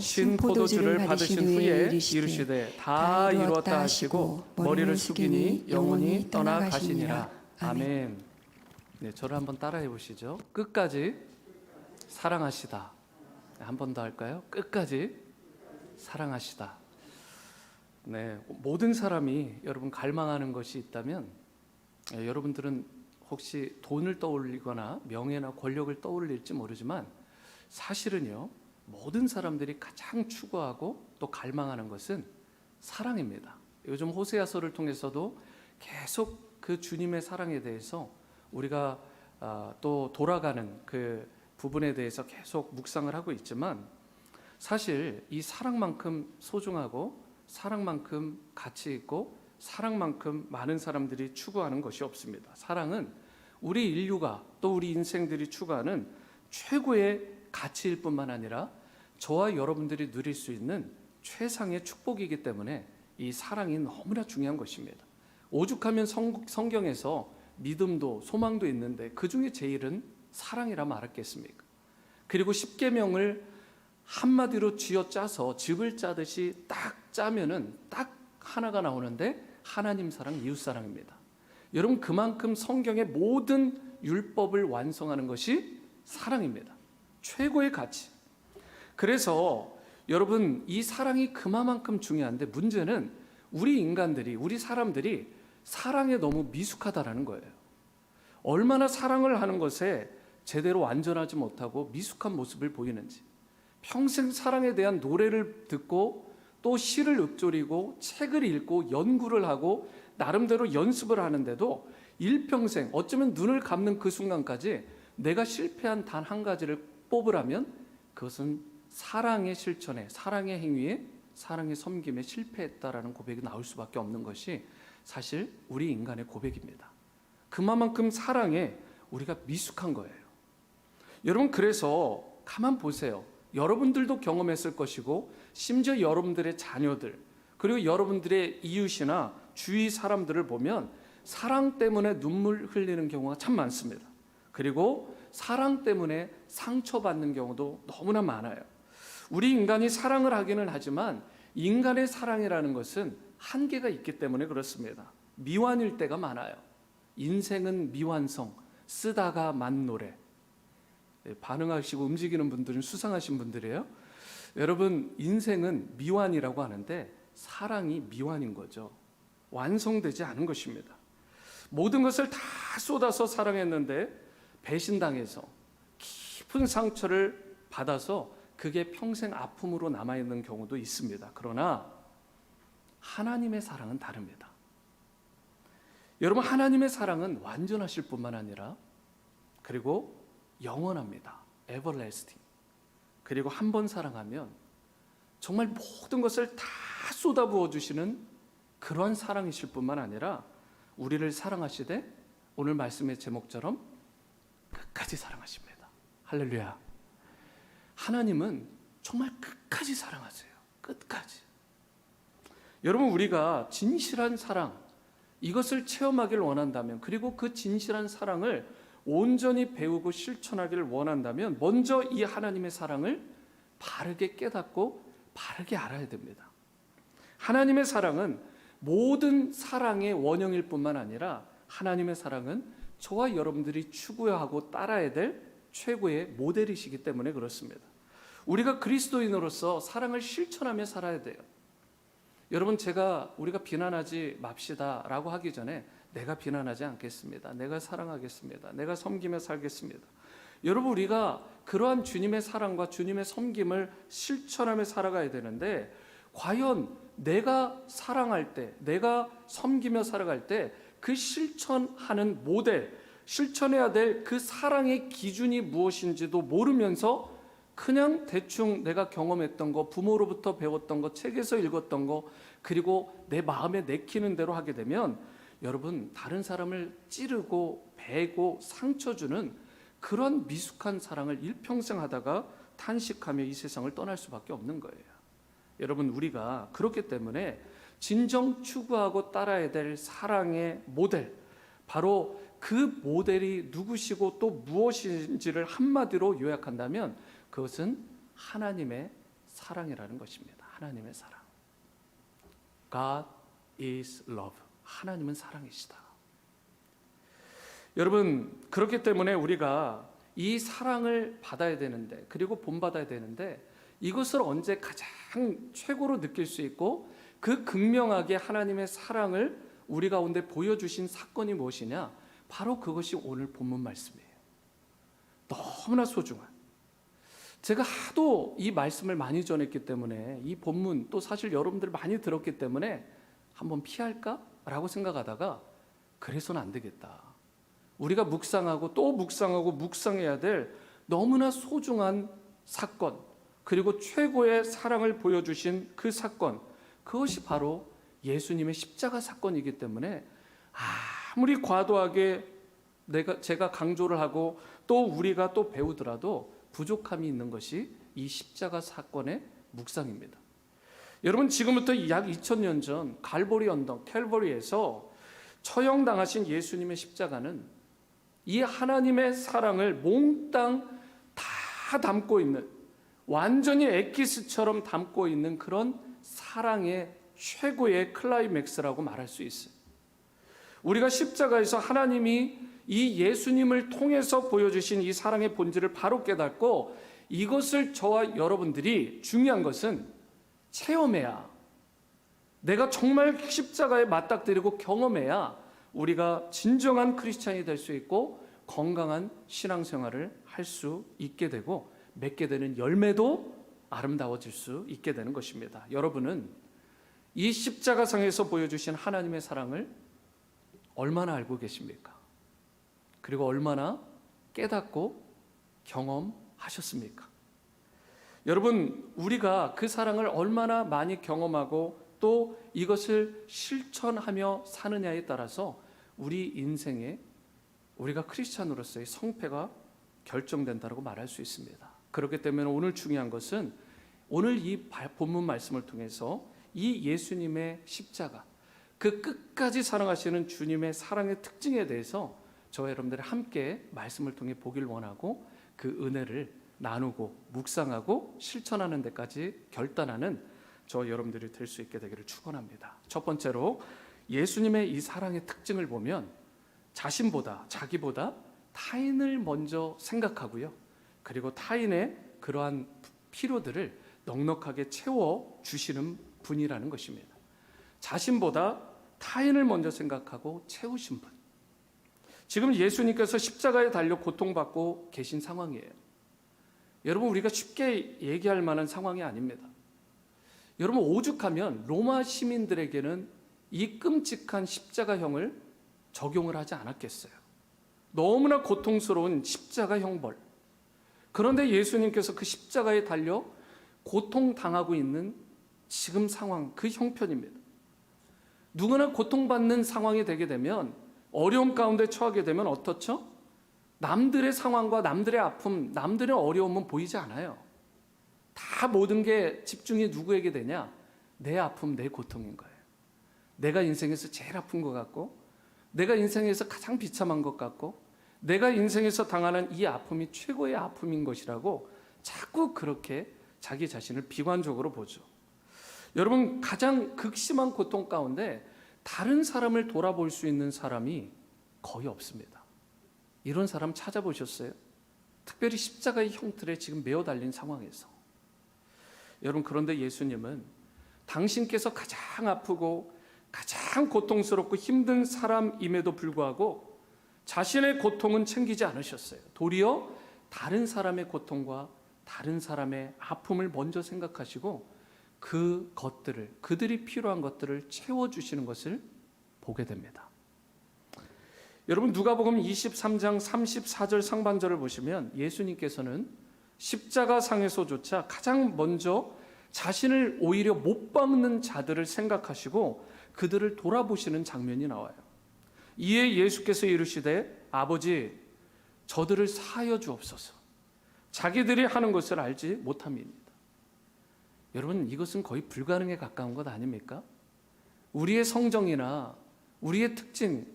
신 포도주를 받으신 후에 이르시되 다 이루었다 하시고 머리를 숙이니 영혼이 떠나 가시니라. 아멘. 네, 저를 한번 따라해 보시죠. 끝까지 사랑하시다. 한 번 더 할까요? 끝까지 사랑하시다. 네, 모든 사람이 여러분 갈망하는 것이 있다면 여러분들은 혹시 돈을 떠올리거나 명예나 권력을 떠올릴지 모르지만 사실은요, 모든 사람들이 가장 추구하고 또 갈망하는 것은 사랑입니다. 요즘 호세아서를 통해서도 계속 그 주님의 사랑에 대해서 우리가 또 돌아가는 그 부분에 대해서 계속 묵상을 하고 있지만, 사실 이 사랑만큼 소중하고 사랑만큼 가치 있고 사랑만큼 많은 사람들이 추구하는 것이 없습니다. 사랑은 우리 인류가 또 우리 인생들이 추구하는 최고의 가치일 뿐만 아니라 저와 여러분들이 누릴 수 있는 최상의 축복이기 때문에 이 사랑이 너무나 중요한 것입니다. 오죽하면 성경에서 믿음도 소망도 있는데 그 중에 제일은 사랑이라 말했겠습니까? 그리고 십계명을 한마디로 쥐어짜서 즙을 짜듯이 딱 짜면은 딱 하나가 나오는데 하나님 사랑, 이웃 사랑입니다. 여러분, 그만큼 성경의 모든 율법을 완성하는 것이 사랑입니다. 최고의 가치. 그래서 여러분, 이 사랑이 그만큼 중요한데 문제는 우리 인간들이, 우리 사람들이 사랑에 너무 미숙하다라는 거예요. 얼마나 사랑을 하는 것에 제대로 완전하지 못하고 미숙한 모습을 보이는지, 평생 사랑에 대한 노래를 듣고 또 시를 읊조리고 책을 읽고 연구를 하고 나름대로 연습을 하는데도 일평생, 어쩌면 눈을 감는 그 순간까지 내가 실패한 단 한 가지를 뽑으라면 그것은 사랑의 실천에, 사랑의 행위에, 사랑의 섬김에 실패했다라는 고백이 나올 수밖에 없는 것이 사실 우리 인간의 고백입니다. 그만큼 사랑에 우리가 미숙한 거예요. 여러분, 그래서 가만 보세요. 여러분들도 경험했을 것이고 심지어 여러분들의 자녀들, 그리고 여러분들의 이웃이나 주위 사람들을 보면 사랑 때문에 눈물 흘리는 경우가 참 많습니다. 그리고 사랑 때문에 상처받는 경우도 너무나 많아요. 우리 인간이 사랑을 하기는 하지만 인간의 사랑이라는 것은 한계가 있기 때문에 그렇습니다. 미완일 때가 많아요. 인생은 미완성, 쓰다가 만 노래. 반응하시고 움직이는 분들은 수상하신 분들이에요. 여러분, 인생은 미완이라고 하는데 사랑이 미완인 거죠. 완성되지 않은 것입니다. 모든 것을 다 쏟아서 사랑했는데 배신당해서 깊은 상처를 받아서 그게 평생 아픔으로 남아있는 경우도 있습니다. 그러나 하나님의 사랑은 다릅니다. 여러분, 하나님의 사랑은 완전하실 뿐만 아니라 그리고 영원합니다. everlasting. 그리고 한 번 사랑하면 정말 모든 것을 다 쏟아부어 주시는 그러한 사랑이실 뿐만 아니라 우리를 사랑하시되 오늘 말씀의 제목처럼 끝까지 사랑하십니다. 할렐루야. 하나님은 정말 끝까지 사랑하세요. 끝까지. 여러분, 우리가 진실한 사랑, 이것을 체험하길 원한다면, 그리고 그 진실한 사랑을 온전히 배우고 실천하기를 원한다면 먼저 이 하나님의 사랑을 바르게 깨닫고 바르게 알아야 됩니다. 하나님의 사랑은 모든 사랑의 원형일 뿐만 아니라 하나님의 사랑은 저와 여러분들이 추구하고 따라야 될 최고의 모델이시기 때문에 그렇습니다. 우리가 그리스도인으로서 사랑을 실천하며 살아야 돼요. 여러분, 우리가 비난하지 맙시다 라고 하기 전에 내가 비난하지 않겠습니다. 내가 사랑하겠습니다. 내가 섬기며 살겠습니다. 여러분, 우리가 그러한 주님의 사랑과 주님의 섬김을 실천하며 살아가야 되는데, 과연 내가 사랑할 때, 내가 섬기며 살아갈 때 그 실천하는 모델, 실천해야 될 그 사랑의 기준이 무엇인지도 모르면서 그냥 대충 내가 경험했던 거, 부모로부터 배웠던 거, 책에서 읽었던 거, 그리고 내 마음에 내키는 대로 하게 되면 여러분, 다른 사람을 찌르고 베고 상처 주는 그런 미숙한 사랑을 일평생 하다가 탄식하며 이 세상을 떠날 수밖에 없는 거예요. 여러분, 우리가 그렇기 때문에 진정 추구하고 따라야 될 사랑의 모델, 바로 그 모델이 누구시고 또 무엇인지를 한마디로 요약한다면 그것은 하나님의 사랑이라는 것입니다. 하나님의 사랑. God is love. 하나님은 사랑이시다. 여러분, 그렇기 때문에 우리가 이 사랑을 받아야 되는데, 그리고 본받아야 되는데, 이것을 언제 가장 최고로 느낄 수 있고 그 극명하게 하나님의 사랑을 우리 가운데 보여주신 사건이 무엇이냐? 바로 그것이 오늘 본문 말씀이에요. 너무나 소중한, 제가 하도 이 말씀을 많이 전했기 때문에, 이 본문 또 사실 여러분들 많이 들었기 때문에 한번 피할까? 라고 생각하다가 그래서는 안 되겠다. 우리가 묵상하고 또 묵상하고 묵상해야 될 너무나 소중한 사건, 그리고 최고의 사랑을 보여주신 그 사건, 그것이 바로 예수님의 십자가 사건이기 때문에 아무리 과도하게 제가 강조를 하고 또 우리가 또 배우더라도 부족함이 있는 것이 이 십자가 사건의 묵상입니다. 여러분, 지금부터 약 2000년 전 갈보리 언덕 캘버리에서 처형당하신 예수님의 십자가는 이 하나님의 사랑을 몽땅 다 담고 있는, 완전히 엑기스처럼 담고 있는 그런 사랑의 최고의 클라이맥스라고 말할 수 있어요. 우리가 십자가에서 하나님이 이 예수님을 통해서 보여주신 이 사랑의 본질을 바로 깨닫고 이것을 저와 여러분들이, 중요한 것은 체험해야, 내가 정말 십자가에 맞닥뜨리고 경험해야 우리가 진정한 크리스찬이 될 수 있고 건강한 신앙생활을 할 수 있게 되고 맺게 되는 열매도 아름다워질 수 있게 되는 것입니다. 여러분은 이 십자가상에서 보여주신 하나님의 사랑을 얼마나 알고 계십니까? 그리고 얼마나 깨닫고 경험하셨습니까? 여러분, 우리가 그 사랑을 얼마나 많이 경험하고 또 이것을 실천하며 사느냐에 따라서 우리 인생에, 우리가 크리스찬으로서의 성패가 결정된다고 말할 수 있습니다. 그렇기 때문에 오늘 중요한 것은 오늘 이 본문 말씀을 통해서 이 예수님의 십자가, 그 끝까지 사랑하시는 주님의 사랑의 특징에 대해서 저와 여러분들이 함께 말씀을 통해 보길 원하고 그 은혜를 나누고 묵상하고 실천하는 데까지 결단하는 저와 여러분들이 될 수 있게 되기를 축원합니다. 첫 번째로 예수님의 이 사랑의 특징을 보면 자신보다, 자기보다 타인을 먼저 생각하고요, 그리고 타인의 그러한 필요들을 넉넉하게 채워주시는 분이라는 것입니다. 자신보다 타인을 먼저 생각하고 채우신 분. 지금 예수님께서 십자가에 달려 고통받고 계신 상황이에요. 여러분, 우리가 쉽게 얘기할 만한 상황이 아닙니다. 여러분, 오죽하면 로마 시민들에게는 이 끔찍한 십자가형을 적용을 하지 않았겠어요. 너무나 고통스러운 십자가 형벌. 그런데 예수님께서 그 십자가에 달려 고통당하고 있는 지금 상황, 그 형편입니다. 누구나 고통받는 상황이 되게 되면, 어려움 가운데 처하게 되면 어떻죠? 남들의 상황과 남들의 아픔, 남들의 어려움은 보이지 않아요. 다 모든 게 집중이 누구에게 되냐? 내 아픔, 내 고통인 거예요. 내가 인생에서 제일 아픈 것 같고, 내가 인생에서 가장 비참한 것 같고, 내가 인생에서 당하는 이 아픔이 최고의 아픔인 것이라고 자꾸 그렇게 자기 자신을 비관적으로 보죠. 여러분, 가장 극심한 고통 가운데 다른 사람을 돌아볼 수 있는 사람이 거의 없습니다. 이런 사람 찾아보셨어요? 특별히 십자가의 형틀에 지금 매어 달린 상황에서. 여러분, 그런데 예수님은 당신께서 가장 아프고 가장 고통스럽고 힘든 사람임에도 불구하고 자신의 고통은 챙기지 않으셨어요. 도리어 다른 사람의 고통과 다른 사람의 아픔을 먼저 생각하시고 그 것들을, 그들이 필요한 것들을 채워주시는 것을 보게 됩니다. 여러분, 누가복음 23장 34절 상반절을 보시면 예수님께서는 십자가상에서조차 가장 먼저 자신을 오히려 못 박는 자들을 생각하시고 그들을 돌아보시는 장면이 나와요. 이에 예수께서 이르시되 아버지, 저들을 사하여 주옵소서. 자기들이 하는 것을 알지 못함이니이다. 여러분, 이것은 거의 불가능에 가까운 것 아닙니까? 우리의 성정이나 우리의 특징,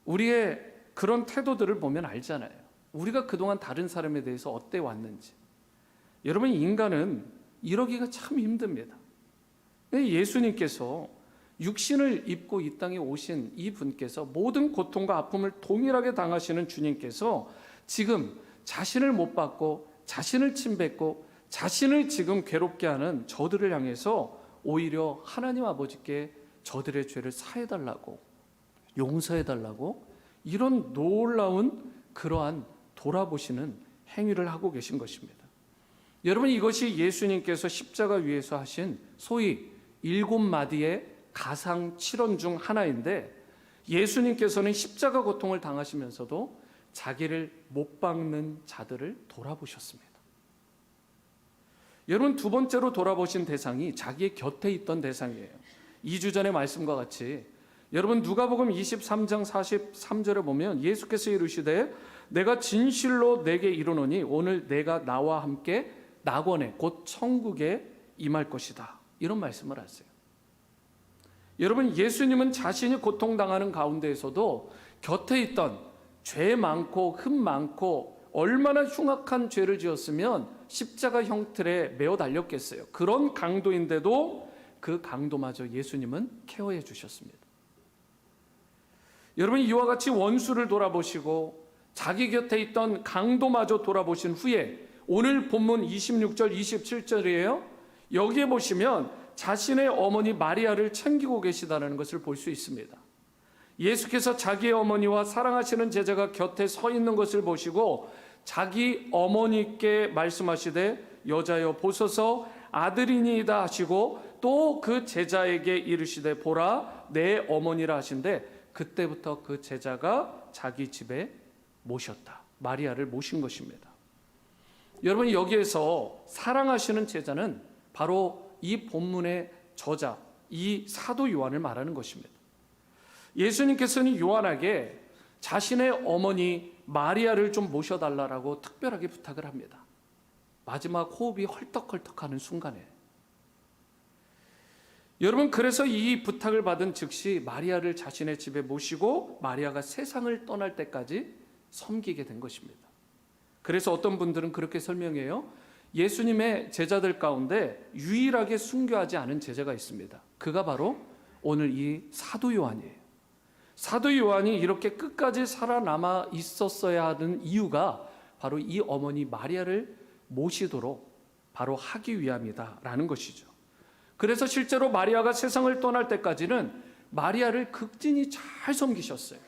우리의 그런 태도들을 보면 알잖아요. 우리가 그동안 다른 사람에 대해서 어때 왔는지. 여러분, 인간은 이러기가 참 힘듭니다. 예수님께서 육신을 입고 이 땅에 오신 이 분께서 모든 고통과 아픔을 동일하게 당하시는 주님께서 지금 자신을 못 받고 자신을 침뱉고 자신을 지금 괴롭게 하는 저들을 향해서 오히려 하나님 아버지께 저들의 죄를 사해달라고, 용서해달라고, 이런 놀라운 그러한 돌아보시는 행위를 하고 계신 것입니다. 여러분, 이것이 예수님께서 십자가 위에서 하신 소위 7마디의 가상 7언 중 하나인데, 예수님께서는 십자가 고통을 당하시면서도 자기를 못 박는 자들을 돌아보셨습니다. 여러분, 두 번째로 돌아보신 대상이 자기의 곁에 있던 대상이에요. 2주 전의 말씀과 같이 여러분, 누가복음 23장 43절에 보면 예수께서 이르시되 내가 진실로 내게 이르노니 오늘 내가 나와 함께 낙원에 곧 천국에 임할 것이다, 이런 말씀을 하세요. 여러분, 예수님은 자신이 고통당하는 가운데에서도 곁에 있던 죄 많고 흠 많고 얼마나 흉악한 죄를 지었으면 십자가 형틀에 매어 달렸겠어요. 그런 강도인데도 그 강도마저 예수님은 케어해 주셨습니다. 여러분, 이와 같이 원수를 돌아보시고 자기 곁에 있던 강도마저 돌아보신 후에 오늘 본문 26절 27절이에요. 여기에 보시면 자신의 어머니 마리아를 챙기고 계시다는 것을 볼 수 있습니다. 예수께서 자기의 어머니와 사랑하시는 제자가 곁에 서 있는 것을 보시고 자기 어머니께 말씀하시되 여자여 보소서 아들이니이다 하시고 또 그 제자에게 이르시되 보라 내 어머니라 하신데, 그때부터 그 제자가 자기 집에 모셨다, 마리아를 모신 것입니다. 여러분, 여기에서 사랑하시는 제자는 바로 이 본문의 저자, 이 사도 요한을 말하는 것입니다. 예수님께서는 요한에게 자신의 어머니 마리아를 좀 모셔달라고 특별하게 부탁을 합니다. 마지막 호흡이 헐떡헐떡하는 순간에. 여러분, 그래서 이 부탁을 받은 즉시 마리아를 자신의 집에 모시고 마리아가 세상을 떠날 때까지 섬기게 된 것입니다. 그래서 어떤 분들은 그렇게 설명해요. 예수님의 제자들 가운데 유일하게 순교하지 않은 제자가 있습니다. 그가 바로 오늘 이 사도 요한이에요. 사도 요한이 이렇게 끝까지 살아남아 있었어야 하는 이유가 바로 이 어머니 마리아를 모시도록 바로 하기 위함이다라는 것이죠. 그래서 실제로 마리아가 세상을 떠날 때까지는 마리아를 극진히 잘 섬기셨어요.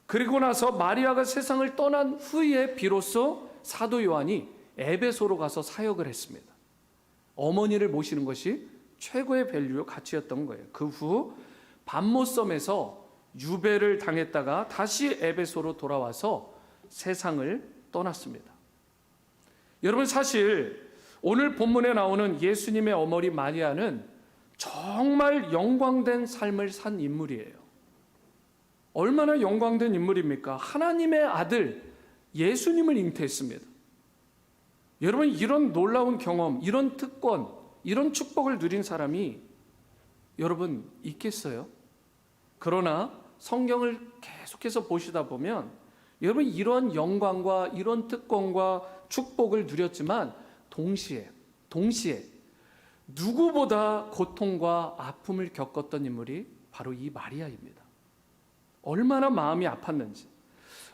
그리고 나서 마리아가 세상을 떠난 후에 비로소 사도 요한이 에베소로 가서 사역을 했습니다. 어머니를 모시는 것이 최고의 밸류, 가치였던 거예요. 그 후 밤모섬에서 유배를 당했다가 다시 에베소로 돌아와서 세상을 떠났습니다. 여러분, 사실 오늘 본문에 나오는 예수님의 어머니 마리아는 정말 영광된 삶을 산 인물이에요. 얼마나 영광된 인물입니까? 하나님의 아들 예수님을 잉태했습니다. 여러분, 이런 놀라운 경험, 이런 특권, 이런 축복을 누린 사람이 여러분 있겠어요? 그러나 성경을 계속해서 보시다 보면 여러분, 이런 영광과 이런 특권과 축복을 누렸지만 동시에 누구보다 고통과 아픔을 겪었던 인물이 바로 이 마리아입니다. 얼마나 마음이 아팠는지.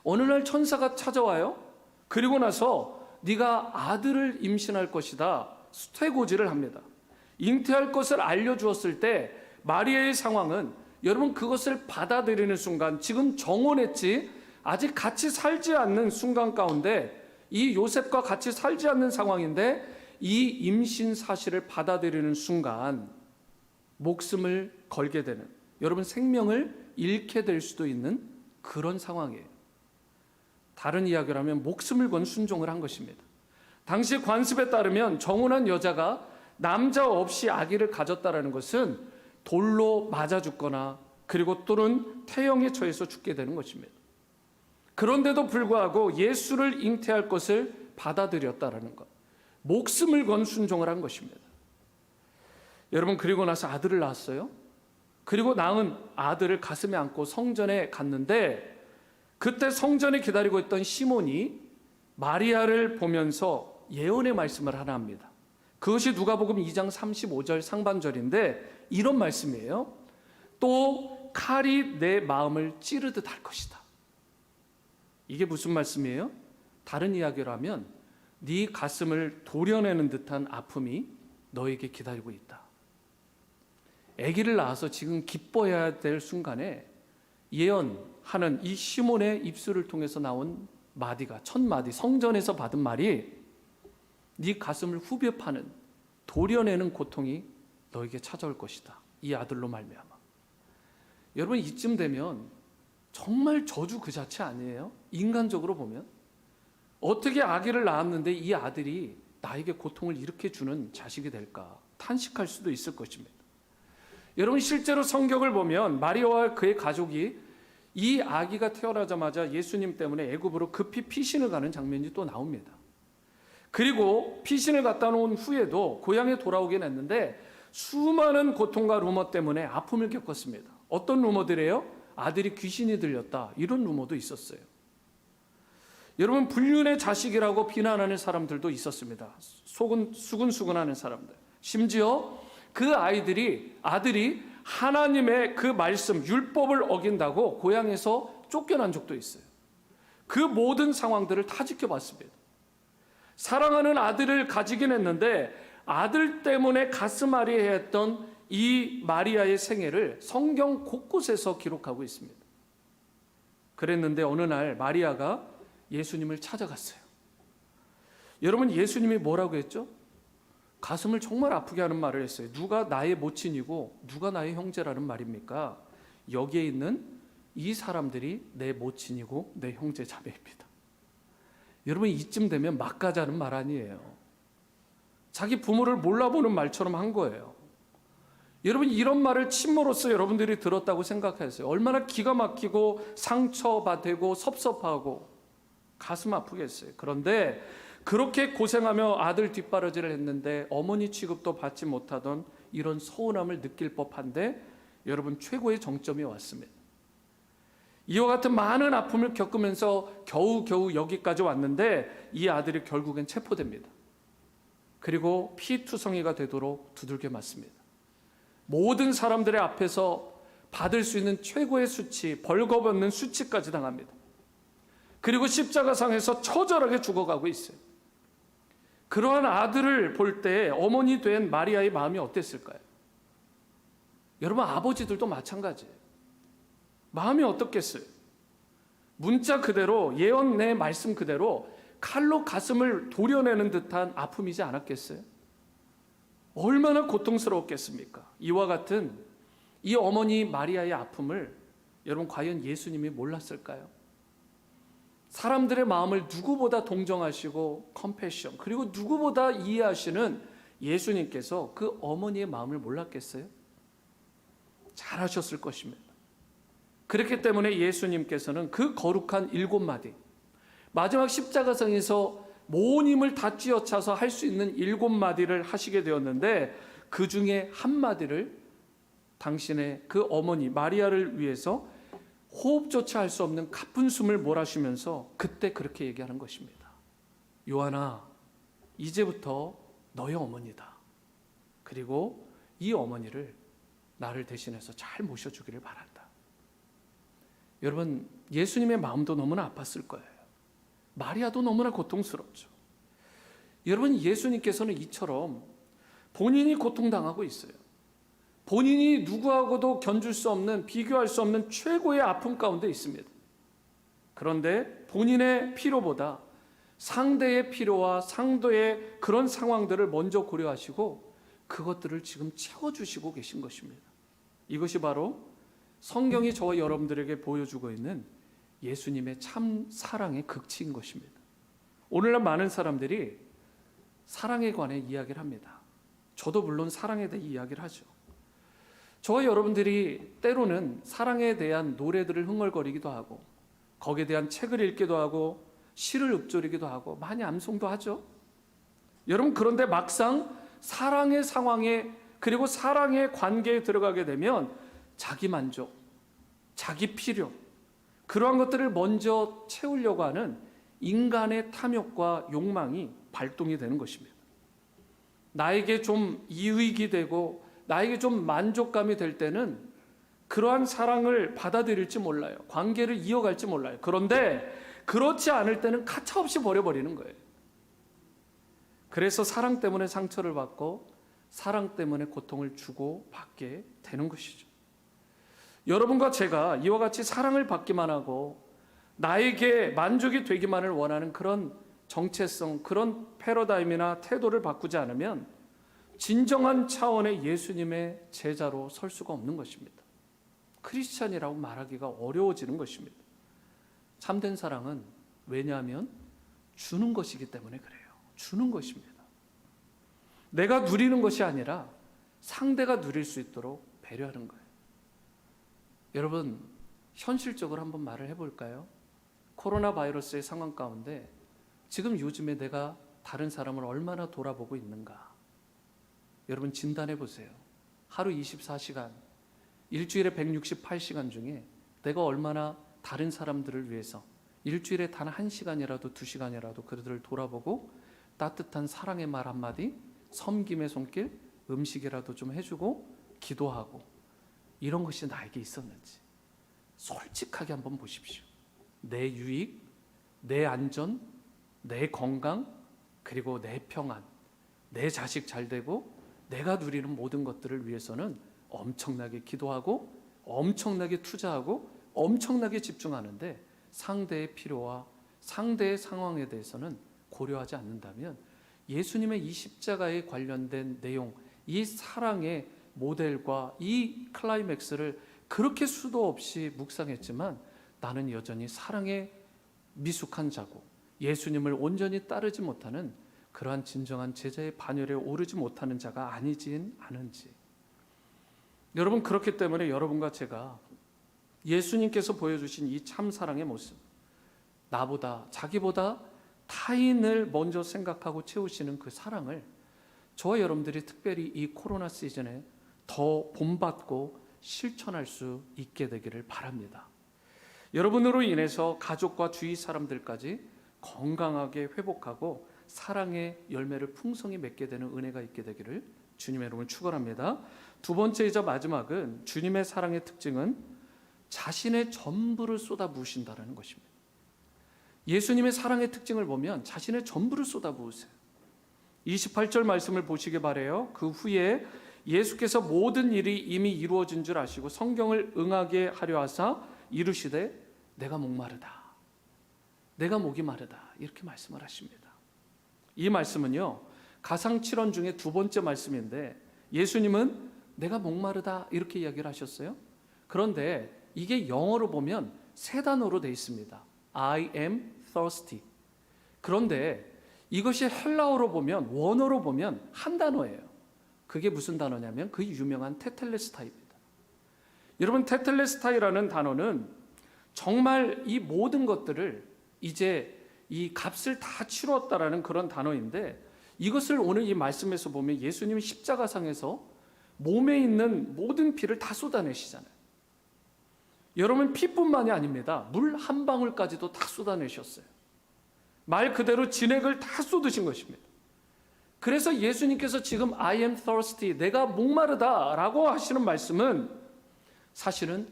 어느 날 천사가 찾아와요. 그리고 나서 네가 아들을 임신할 것이다, 수태고지를 합니다. 잉태할 것을 알려주었을 때 마리아의 상황은 여러분, 그것을 받아들이는 순간, 지금 정혼했지 아직 같이 살지 않는 순간 가운데 이 요셉과 같이 살지 않는 상황인데 이 임신 사실을 받아들이는 순간 목숨을 걸게 되는, 여러분 생명을 잃게 될 수도 있는 그런 상황이에요. 다른 이야기를 하면 목숨을 건 순종을 한 것입니다. 당시 관습에 따르면 정혼한 여자가 남자 없이 아기를 가졌다라는 것은 돌로 맞아 죽거나 그리고 또는 태형에 처해서 죽게 되는 것입니다. 그런데도 불구하고 예수를 잉태할 것을 받아들였다라는 것, 목숨을 건 순종을 한 것입니다. 여러분, 그리고 나서 아들을 낳았어요. 그리고 낳은 아들을 가슴에 안고 성전에 갔는데 그때 성전에 기다리고 있던 시몬이 마리아를 보면서 예언의 말씀을 하나 합니다. 그것이 누가복음 2장 35절 상반절인데 이런 말씀이에요. 또 칼이 내 마음을 찌르듯 할 것이다. 이게 무슨 말씀이에요? 다른 이야기로 하면 네 가슴을 도려내는 듯한 아픔이 너에게 기다리고 있다. 아기를 낳아서 지금 기뻐해야 될 순간에 예언하는 이 시몬의 입술을 통해서 나온 마디가, 첫 마디, 성전에서 받은 말이 네 가슴을 후벼 파는, 도려내는 고통이 너에게 찾아올 것이다. 이 아들로 말미암아. 여러분, 이쯤 되면 정말 저주 그 자체 아니에요? 인간적으로 보면 어떻게 아기를 낳았는데 이 아들이 나에게 고통을 이렇게 주는 자식이 될까 탄식할 수도 있을 것입니다. 여러분, 실제로 성경을 보면 마리아와 그의 가족이 이 아기가 태어나자마자 예수님 때문에 애굽으로 급히 피신을 가는 장면이 또 나옵니다. 그리고 피신을 갔다 놓은 후에도 고향에 돌아오긴 했는데 수많은 고통과 루머 때문에 아픔을 겪었습니다. 어떤 루머들이에요? 아들이 귀신이 들렸다, 이런 루머도 있었어요. 여러분, 불륜의 자식이라고 비난하는 사람들도 있었습니다. 수근수근하는 사람들. 심지어 그 아들이 하나님의 그 말씀, 율법을 어긴다고 고향에서 쫓겨난 적도 있어요. 그 모든 상황들을 다 지켜봤습니다. 사랑하는 아들을 가지긴 했는데 아들 때문에 가슴 아리했던 이 마리아의 생애를 성경 곳곳에서 기록하고 있습니다. 그랬는데 어느 날 마리아가 예수님을 찾아갔어요. 여러분, 예수님이 뭐라고 했죠? 가슴을 정말 아프게 하는 말을 했어요. 누가 나의 모친이고 누가 나의 형제라는 말입니까? 여기에 있는 이 사람들이 내 모친이고 내 형제 자매입니다. 여러분, 이쯤 되면 막가자는 말 아니에요. 자기 부모를 몰라보는 말처럼 한 거예요. 여러분, 이런 말을 친모로서 여러분들이 들었다고 생각하세요. 얼마나 기가 막히고 상처받고 섭섭하고 가슴 아프겠어요. 그런데 그렇게 고생하며 아들 뒷바라지를 했는데 어머니 취급도 받지 못하던 이런 서운함을 느낄 법한데 여러분, 최고의 정점이 왔습니다. 이와 같은 많은 아픔을 겪으면서 겨우 여기까지 왔는데 이 아들이 결국엔 체포됩니다. 그리고 피투성이가 되도록 두들겨 맞습니다. 모든 사람들의 앞에서 받을 수 있는 최고의 수치, 벌거벗는 수치까지 당합니다. 그리고 십자가상에서 처절하게 죽어가고 있어요. 그러한 아들을 볼 때 어머니 된 마리아의 마음이 어땠을까요? 여러분, 아버지들도 마찬가지예요. 마음이 어떻겠어요? 문자 그대로, 예언의 말씀 그대로 칼로 가슴을 도려내는 듯한 아픔이지 않았겠어요? 얼마나 고통스러웠겠습니까? 이와 같은 이 어머니 마리아의 아픔을 여러분, 과연 예수님이 몰랐을까요? 사람들의 마음을 누구보다 동정하시고 컴패션, 그리고 누구보다 이해하시는 예수님께서 그 어머니의 마음을 몰랐겠어요? 잘하셨을 것입니다. 그렇기 때문에 예수님께서는 그 거룩한 7마디, 마지막 십자가상에서 온 힘을 다 쥐어차서 할 수 있는 7마디를 하시게 되었는데 그 중에 한 마디를 당신의 그 어머니 마리아를 위해서 호흡조차 할 수 없는 가쁜 숨을 몰아쉬면서 그때 그렇게 얘기하는 것입니다. 요한아, 이제부터 너의 어머니다. 그리고 이 어머니를 나를 대신해서 잘 모셔주기를 바란다. 여러분, 예수님의 마음도 너무나 아팠을 거예요. 마리아도 너무나 고통스럽죠. 여러분, 예수님께서는 이처럼 본인이 고통당하고 있어요. 본인이 누구하고도 견줄 수 없는, 비교할 수 없는 최고의 아픔 가운데 있습니다. 그런데 본인의 필요보다 상대의 필요와 상대의 그런 상황들을 먼저 고려하시고 그것들을 지금 채워주시고 계신 것입니다. 이것이 바로 성경이 저와 여러분들에게 보여주고 있는 예수님의 참 사랑의 극치인 것입니다. 오늘날 많은 사람들이 사랑에 관해 이야기를 합니다. 저도 물론 사랑에 대해 이야기를 하죠. 저와 여러분들이 때로는 사랑에 대한 노래들을 흥얼거리기도 하고 거기에 대한 책을 읽기도 하고 시를 읊조리기도 하고 많이 암송도 하죠. 여러분, 그런데 막상 사랑의 상황에, 그리고 사랑의 관계에 들어가게 되면 자기 만족, 자기 필요, 그러한 것들을 먼저 채우려고 하는 인간의 탐욕과 욕망이 발동이 되는 것입니다. 나에게 좀 이익이 되고 나에게 좀 만족감이 될 때는 그러한 사랑을 받아들일지 몰라요. 관계를 이어갈지 몰라요. 그런데 그렇지 않을 때는 가차없이 버려버리는 거예요. 그래서 사랑 때문에 상처를 받고 사랑 때문에 고통을 주고 받게 되는 것이죠. 여러분과 제가 이와 같이 사랑을 받기만 하고 나에게 만족이 되기만을 원하는 그런 정체성, 그런 패러다임이나 태도를 바꾸지 않으면 진정한 차원의 예수님의 제자로 설 수가 없는 것입니다. 크리스찬이라고 말하기가 어려워지는 것입니다. 참된 사랑은 왜냐하면 주는 것이기 때문에 그래요. 주는 것입니다. 내가 누리는 것이 아니라 상대가 누릴 수 있도록 배려하는 거예요. 여러분, 현실적으로 한번 말을 해볼까요? 코로나 바이러스의 상황 가운데 지금 요즘에 내가 다른 사람을 얼마나 돌아보고 있는가? 여러분 진단해 보세요. 하루 24시간, 일주일에 168시간 중에 내가 얼마나 다른 사람들을 위해서 일주일에 단 1시간이라도 2시간이라도 그들을 돌아보고 따뜻한 사랑의 말 한마디, 섬김의 손길, 음식이라도 좀 해주고 기도하고 이런 것이 나에게 있었는지 솔직하게 한번 보십시오. 내 유익, 내 안전, 내 건강, 그리고 내 평안, 내 자식 잘 되고 내가 누리는 모든 것들을 위해서는 엄청나게 기도하고 엄청나게 투자하고 엄청나게 집중하는데 상대의 필요와 상대의 상황에 대해서는 고려하지 않는다면 예수님의 이 십자가에 관련된 내용, 이 사랑의 모델과 이 클라이맥스를 그렇게 수도 없이 묵상했지만 나는 여전히 사랑에 미숙한 자고 예수님을 온전히 따르지 못하는 그러한 진정한 제자의 반열에 오르지 못하는 자가 아니진 않은지. 여러분, 그렇기 때문에 여러분과 제가 예수님께서 보여주신 이 참사랑의 모습, 나보다 자기보다 타인을 먼저 생각하고 채우시는 그 사랑을 저와 여러분들이 특별히 이 코로나 시즌에 더 본받고 실천할 수 있게 되기를 바랍니다. 여러분으로 인해서 가족과 주위 사람들까지 건강하게 회복하고 사랑의 열매를 풍성히 맺게 되는 은혜가 있게 되기를 주님의 이름으로 축원합니다. 두 번째이자 마지막은 주님의 사랑의 특징은 자신의 전부를 쏟아부으신다는 것입니다. 예수님의 사랑의 특징을 보면 자신의 전부를 쏟아부으세요. 28절 말씀을 보시기 바라요. 그 후에 예수께서 모든 일이 이미 이루어진 줄 아시고 성경을 응하게 하려 하사 이르시되 내가 목마르다, 내가 목이 마르다, 이렇게 말씀을 하십니다. 이 말씀은요, 가상칠언 중에 두 번째 말씀인데 예수님은 내가 목마르다 이렇게 이야기를 하셨어요. 그런데 이게 영어로 보면 세 단어로 되어 있습니다. I am thirsty. 그런데 이것이 헬라어로 보면, 원어로 보면 한 단어예요. 그게 무슨 단어냐면 그 유명한 테텔레스타입니다. 여러분, 테텔레스타이라는 단어는 정말 이 모든 것들을 이제 이 값을 다 치루었다라는 그런 단어인데, 이것을 오늘 이 말씀에서 보면 예수님이 십자가상에서 몸에 있는 모든 피를 다 쏟아내시잖아요. 여러분, 피뿐만이 아닙니다. 물 한 방울까지도 다 쏟아내셨어요. 말 그대로 진액을 다 쏟으신 것입니다. 그래서 예수님께서 지금 I am thirsty, 내가 목마르다 라고 하시는 말씀은 사실은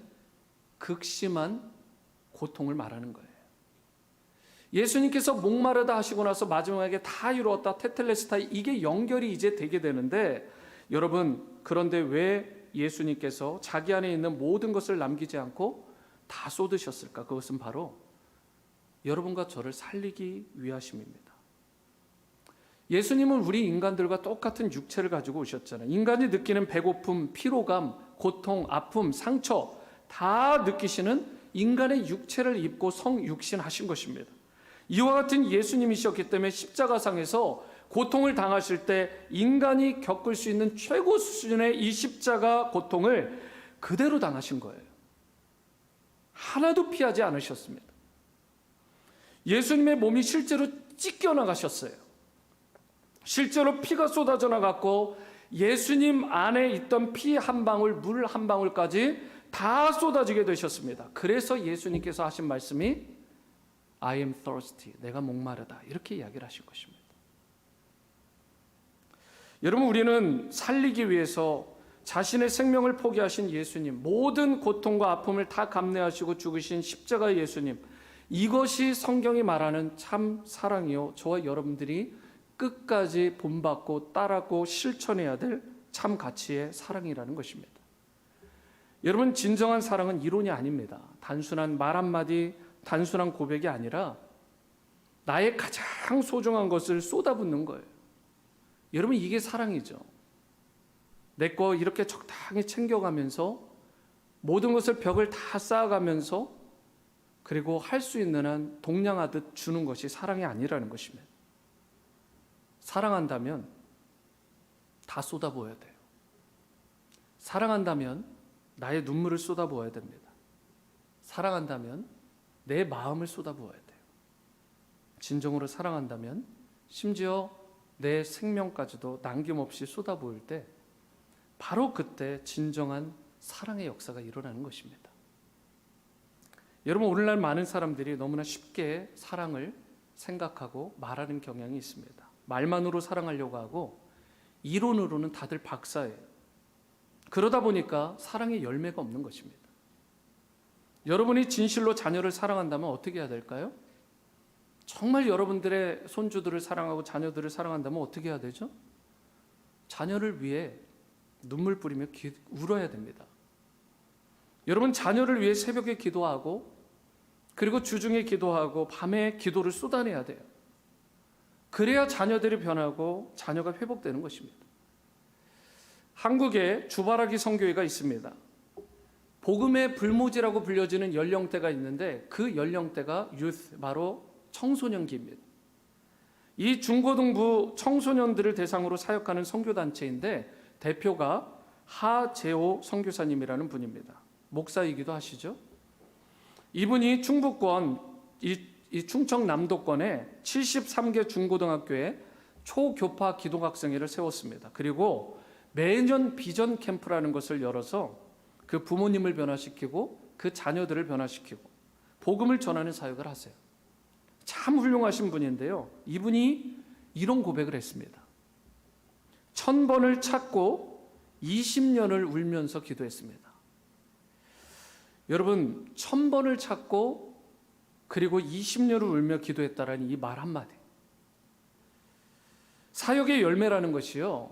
극심한 고통을 말하는 거예요. 예수님께서 목마르다 하시고 나서 마지막에 다 이루었다, 테텔레스타이, 이게 연결이 이제 되게 되는데, 여러분, 그런데 왜 예수님께서 자기 안에 있는 모든 것을 남기지 않고 다 쏟으셨을까? 그것은 바로 여러분과 저를 살리기 위하심입니다. 예수님은 우리 인간들과 똑같은 육체를 가지고 오셨잖아요. 인간이 느끼는 배고픔, 피로감, 고통, 아픔, 상처 다 느끼시는 인간의 육체를 입고 성육신하신 것입니다. 이와 같은 예수님이셨기 때문에 십자가상에서 고통을 당하실 때 인간이 겪을 수 있는 최고 수준의 이 십자가 고통을 그대로 당하신 거예요. 하나도 피하지 않으셨습니다. 예수님의 몸이 실제로 찢겨 나가셨어요. 실제로 피가 쏟아져 나갔고 예수님 안에 있던 피 한 방울, 물 한 방울까지 다 쏟아지게 되셨습니다. 그래서 예수님께서 하신 말씀이 I am thirsty, 내가 목마르다, 이렇게 이야기를 하신 것입니다. 여러분, 우리는 살리기 위해서 자신의 생명을 포기하신 예수님, 모든 고통과 아픔을 다 감내하시고 죽으신 십자가 예수님, 이것이 성경이 말하는 참 사랑이요, 저와 여러분들이 끝까지 본받고 따르고 실천해야 될 참 가치의 사랑이라는 것입니다. 여러분, 진정한 사랑은 이론이 아닙니다. 단순한 말 한마디, 단순한 고백이 아니라 나의 가장 소중한 것을 쏟아붓는 거예요. 여러분, 이게 사랑이죠. 내 거 이렇게 적당히 챙겨가면서 모든 것을 벽을 다 쌓아가면서 그리고 할 수 있는 한 동냥하듯 주는 것이 사랑이 아니라는 것입니다. 사랑한다면 다 쏟아부어야 돼요. 사랑한다면 나의 눈물을 쏟아부어야 됩니다. 사랑한다면 내 마음을 쏟아부어야 돼요. 진정으로 사랑한다면 심지어 내 생명까지도 남김없이 쏟아부을 때 바로 그때 진정한 사랑의 역사가 일어나는 것입니다. 여러분, 오늘날 많은 사람들이 너무나 쉽게 사랑을 생각하고 말하는 경향이 있습니다. 말만으로 사랑하려고 하고 이론으로는 다들 박사예요. 그러다 보니까 사랑의 열매가 없는 것입니다. 여러분이 진실로 자녀를 사랑한다면 어떻게 해야 될까요? 정말 여러분들의 손주들을 사랑하고 자녀들을 사랑한다면 어떻게 해야 되죠? 자녀를 위해 눈물 뿌리며 울어야 됩니다. 여러분, 자녀를 위해 새벽에 기도하고 그리고 주중에 기도하고 밤에 기도를 쏟아내야 돼요. 그래야 자녀들이 변하고 자녀가 회복되는 것입니다. 한국에 주바라기 선교회가 있습니다. 복음의 불모지라고 불려지는 연령대가 있는데 그 연령대가 유스, 바로 청소년기입니다. 이 중고등부 청소년들을 대상으로 사역하는 선교단체인데 대표가 하재호 선교사님이라는 분입니다. 목사이기도 하시죠. 이분이 충북권 이 충청 남도권에 73개 중고등학교에 초교파 기독학생회를 세웠습니다. 그리고 매년 비전 캠프라는 것을 열어서 그 부모님을 변화시키고 그 자녀들을 변화시키고 복음을 전하는 사역을 하세요. 참 훌륭하신 분인데요. 이분이 이런 고백을 했습니다. 1000번을 찾고 20년을 울면서 기도했습니다. 여러분, 1000번을 찾고 그리고 20년을 울며 기도했다라는 이 말 한마디, 사역의 열매라는 것이요,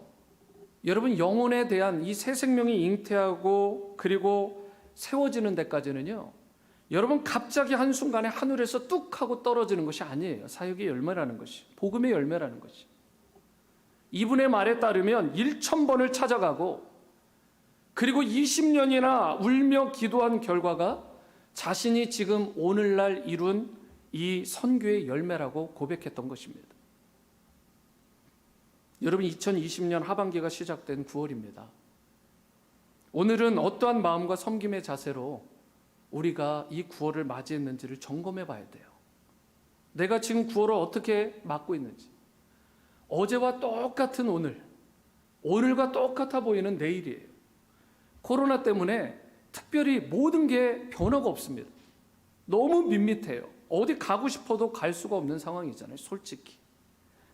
여러분, 영혼에 대한 이 새 생명이 잉태하고 그리고 세워지는 데까지는요, 여러분, 갑자기 한순간에 하늘에서 뚝 하고 떨어지는 것이 아니에요. 사역의 열매라는 것이, 복음의 열매라는 것이. 이분의 말에 따르면 1000번을 찾아가고 그리고 20년이나 울며 기도한 결과가 자신이 지금 오늘날 이룬 이 선교의 열매라고 고백했던 것입니다. 여러분, 2020년 하반기가 시작된 9월입니다. 오늘은 어떠한 마음과 섬김의 자세로 우리가 이 9월을 맞이했는지를 점검해 봐야 돼요. 내가 지금 9월을 어떻게 맞고 있는지. 어제와 똑같은 오늘, 오늘과 똑같아 보이는 내일이에요. 코로나 때문에 특별히 모든 게 변화가 없습니다. 너무 밋밋해요. 어디 가고 싶어도 갈 수가 없는 상황이잖아요. 솔직히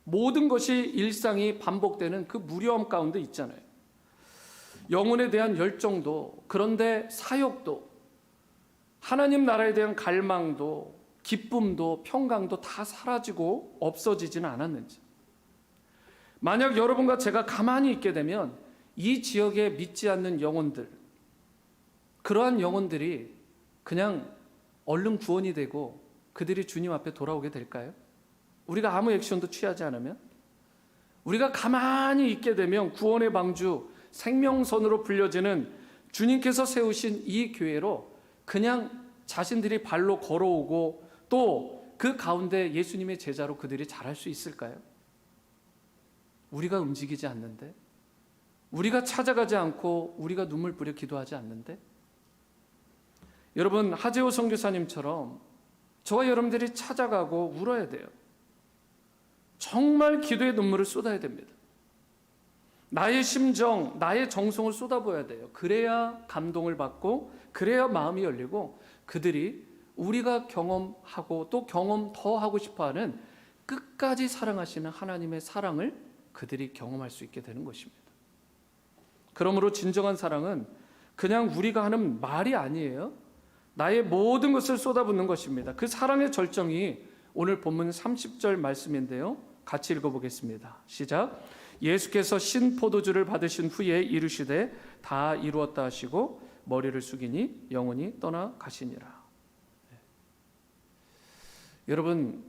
모든 것이 일상이 반복되는 그 무료함 가운데 있잖아요. 영혼에 대한 열정도, 그런데 사역도, 하나님 나라에 대한 갈망도, 기쁨도, 평강도 다 사라지고 없어지지는 않았는지. 만약 여러분과 제가 가만히 있게 되면 이 지역에 믿지 않는 영혼들, 그러한 영혼들이 그냥 얼른 구원이 되고 그들이 주님 앞에 돌아오게 될까요? 우리가 아무 액션도 취하지 않으면, 우리가 가만히 있게 되면 구원의 방주, 생명선으로 불려지는 주님께서 세우신 이 교회로 그냥 자신들이 발로 걸어오고 또 그 가운데 예수님의 제자로 그들이 자랄 수 있을까요? 우리가 움직이지 않는데, 우리가 찾아가지 않고 우리가 눈물 뿌려 기도하지 않는데, 여러분, 하재호 선교사님처럼 저와 여러분들이 찾아가고 울어야 돼요. 정말 기도의 눈물을 쏟아야 됩니다. 나의 심정, 나의 정성을 쏟아부어야 돼요. 그래야 감동을 받고, 그래야 마음이 열리고 그들이 우리가 경험하고 또 경험 더 하고 싶어하는 끝까지 사랑하시는 하나님의 사랑을 그들이 경험할 수 있게 되는 것입니다. 그러므로 진정한 사랑은 그냥 우리가 하는 말이 아니에요. 나의 모든 것을 쏟아붓는 것입니다. 그 사랑의 절정이 오늘 본문 30절 말씀인데요. 같이 읽어보겠습니다. 시작. 예수께서 신 포도주를 받으신 후에 이르시되 다 이루었다 하시고 머리를 숙이니 영혼이 떠나 가시니라. 여러분,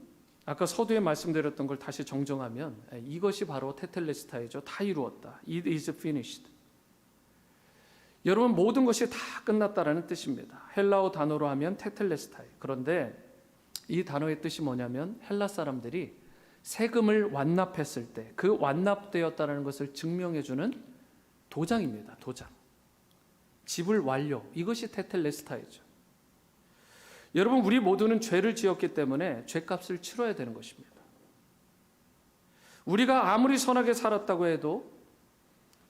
아까 서두에 말씀드렸던 걸 다시 정정하면 이것이 바로 테텔레스타이죠. 다 이루었다. It is finished. 여러분, 모든 것이 다 끝났다라는 뜻입니다. 헬라어 단어로 하면 테텔레스타이. 그런데 이 단어의 뜻이 뭐냐면 헬라 사람들이 세금을 완납했을 때 그 완납되었다는 것을 증명해주는 도장입니다. 도장. 지불 완료. 이것이 테텔레스타이죠. 여러분, 우리 모두는 죄를 지었기 때문에 죄값을 치러야 되는 것입니다. 우리가 아무리 선하게 살았다고 해도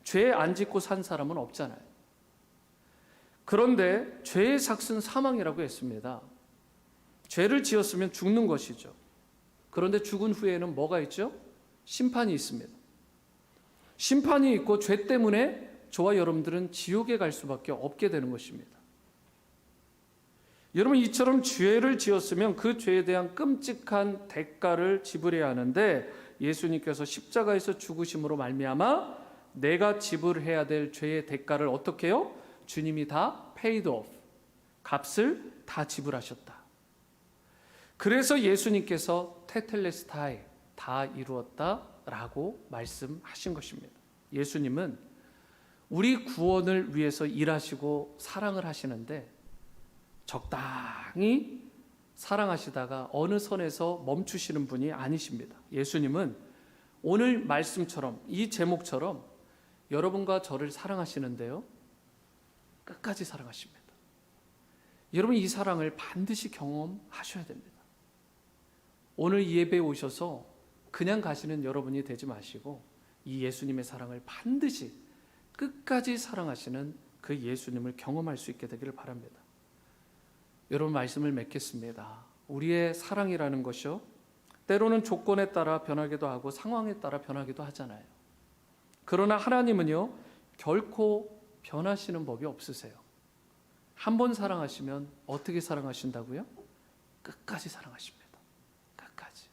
죄 안 짓고 산 사람은 없잖아요. 그런데 죄의 삭은 사망이라고 했습니다. 죄를 지었으면 죽는 것이죠. 그런데 죽은 후에는 뭐가 있죠? 심판이 있습니다. 심판이 있고 죄 때문에 저와 여러분들은 지옥에 갈 수밖에 없게 되는 것입니다. 여러분, 이처럼 죄를 지었으면 그 죄에 대한 끔찍한 대가를 지불해야 하는데 예수님께서 십자가에서 죽으심으로 말미암아 내가 지불해야 될 죄의 대가를 어떻게 해요? 주님이 다 paid off, 값을 다 지불하셨다. 그래서 예수님께서 테텔레스타이, 다 이루었다라고 말씀하신 것입니다. 예수님은 우리 구원을 위해서 일하시고 사랑을 하시는데 적당히 사랑하시다가 어느 선에서 멈추시는 분이 아니십니다. 예수님은 오늘 말씀처럼 이 제목처럼 여러분과 저를 사랑하시는데요, 끝까지 사랑하십니다. 여러분, 이 사랑을 반드시 경험하셔야 됩니다. 오늘 이 예배에 오셔서 그냥 가시는 여러분이 되지 마시고 이 예수님의 사랑을 반드시 끝까지 사랑하시는 그 예수님을 경험할 수 있게 되기를 바랍니다. 여러분, 말씀을 맺겠습니다. 우리의 사랑이라는 것이요, 때로는 조건에 따라 변하기도 하고 상황에 따라 변하기도 하잖아요. 그러나 하나님은요, 결코 변하시는 법이 없으세요. 한 번 사랑하시면 어떻게 사랑하신다고요? 끝까지 사랑하십니다. 끝까지.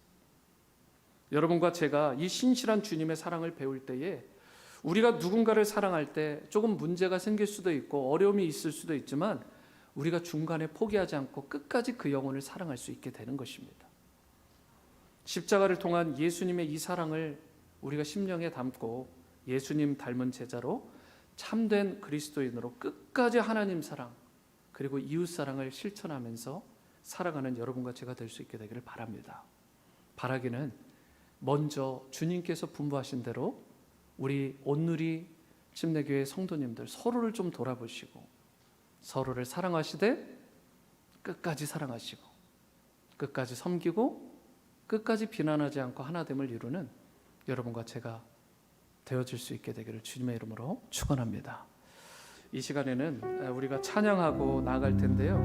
여러분과 제가 이 신실한 주님의 사랑을 배울 때에 우리가 누군가를 사랑할 때 조금 문제가 생길 수도 있고 어려움이 있을 수도 있지만 우리가 중간에 포기하지 않고 끝까지 그 영혼을 사랑할 수 있게 되는 것입니다. 십자가를 통한 예수님의 이 사랑을 우리가 심령에 담고 예수님 닮은 제자로 참된 그리스도인으로 끝까지 하나님 사랑 그리고 이웃 사랑을 실천하면서 살아가는 여러분과 제가 될 수 있게 되기를 바랍니다. 바라기는 먼저 주님께서 분부하신 대로 우리 온누리 침례교회 성도님들 서로를 좀 돌아보시고 서로를 사랑하시되 끝까지 사랑하시고 끝까지 섬기고 끝까지 비난하지 않고 하나됨을 이루는 여러분과 제가 되어질 수 있게 되기를 주님의 이름으로 축원합니다. 이 시간에는 우리가 찬양하고 나아갈 텐데요,